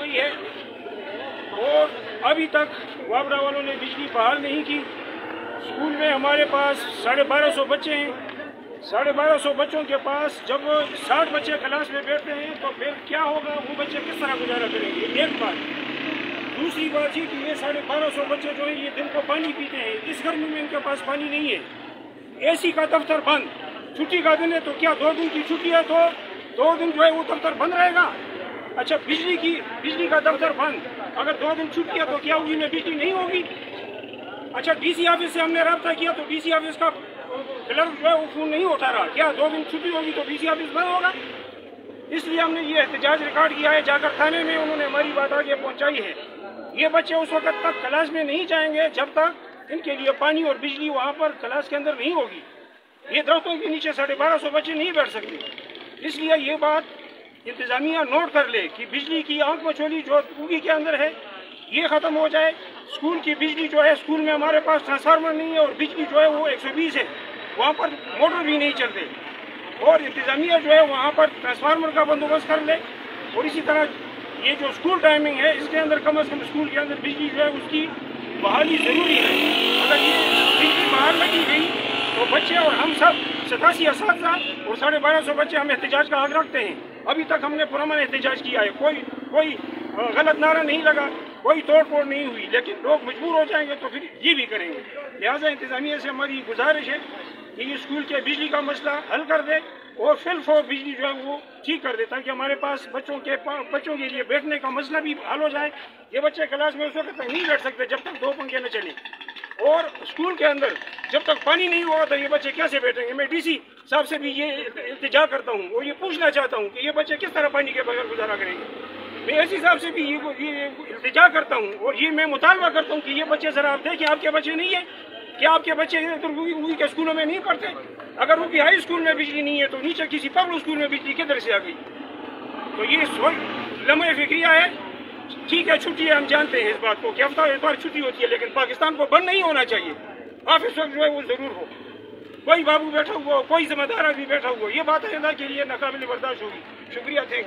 गई है और अभी तक वाबरा वालों ने बिजली बहाल नहीं की। स्कूल में हमारे पास 1250 बच्चे हैं। 1250 बच्चों के पास जब 60 बच्चे क्लास में बैठते हैं तो फिर क्या होगा, वो बच्चे किस तरह गुजारा करेंगे? एक बात। दूसरी बात ये कि ये 1250 बच्चे जो है ये दिन को पानी पीते हैं, इस गर्मी में इनके पास पानी नहीं है। एसी का दफ्तर बंद, छुट्टी का दिन है तो क्या 2 दिन की छुट्टी है तो 2 दिन जो है वो दफ्तर बंद रहेगा? अच्छा, बिजली का दफ्तर बंद, अगर 2 दिन छुट्टी है तो क्या उसी में बिजली नहीं होगी? अच्छा, डीसी ऑफिस से हमने रब्ता किया तो डीसी ऑफिस का क्लर्क जो है वो फोन नहीं उठा रहा। क्या 2 दिन छुट्टी होगी तो डीसी ऑफिस बंद होगा? इसलिए हमने ये एहतजाज रिकॉर्ड किया है, जाकर थाने में उन्होंने हमारी बात आगे पहुंचाई है। ये बच्चे उस वक्त तक क्लास में नहीं जाएंगे जब तक इनके लिए पानी और बिजली वहाँ पर क्लास के अंदर नहीं होगी। ये दरख्तों के नीचे 1250 बच्चे नहीं बैठ सकते। इसलिए ये बात इंतजामिया नोट कर ले कि बिजली की आंख मचोली जो उगी के अंदर है ये ख़त्म हो जाए। स्कूल की बिजली जो है, स्कूल में हमारे पास ट्रांसफार्मर नहीं है और बिजली जो है वो 120 है, वहाँ पर मोटर भी नहीं चलते। और इंतजामिया जो है वहाँ पर ट्रांसफार्मर का बंदोबस्त कर ले। और इसी तरह ये जो स्कूल टाइमिंग है इसके अंदर कम से कम स्कूल के अंदर बिजली जो है उसकी बहाली ज़रूरी है। अगर ये बिजली बहाल नहीं गई तो बच्चे और हम सब 87 असातिज़ा और 1250 बच्चे हम एहतजाज का हक रखते हैं। अभी तक हमने पुरअमन एहतजाज किया है, कोई गलत नारा नहीं लगा, कोई तोड़ फोड़ नहीं हुई, लेकिन लोग मजबूर हो जाएंगे तो फिर ये भी करेंगे। लिहाजा इंतजामिया से हमारी गुजारिश है कि ये स्कूल के बिजली का मसला हल कर दे और फिलफौर बिजली जो है वो ठीक कर दे, ताकि हमारे पास बच्चों के लिए बैठने का मसला भी हल हो जाए। ये बच्चे क्लास में उस वक्त तक नहीं बैठ सकते जब तक 2 पंखे न चले, और स्कूल के अंदर जब तक पानी नहीं होगा तो ये बच्चे कैसे बैठेंगे? मैं डीसी साहब से भी ये इल्तिजा करता हूँ और ये पूछना चाहता हूँ कि ये बच्चे किस तरह पानी के बगैर गुजारा करेंगे। मैं एसी साहब से भी ये इल्तिजा करता हूँ और ये मैं मुतालबा करता हूँ कि ये बच्चे ज़रा आप देखें, आपके बच्चे नहीं है क्या? आपके बच्चे उन्हीं के स्कूलों में नहीं पढ़ते? अगर उनकी हाई स्कूल में बिजली नहीं है तो नीचे किसी पब्लिक स्कूल में बिजली किधर से आ गई? तो ये लम्हे फिक्रिया है। ठीक है, छुट्टी है, हम जानते हैं इस बात को कि हफ्ता इतवार छुट्टी होती है, लेकिन पाकिस्तान को बंद नहीं होना चाहिए। ऑफिस वक्त जो है वो ज़रूर हो, कोई बाबू बैठा हुआ हो, कोई जिम्मेदार भी बैठा हुआ हो, ये बात आइंदा के लिए नाकाबिल बर्दाश्त होगी। शुक्रिया, थैंक यू।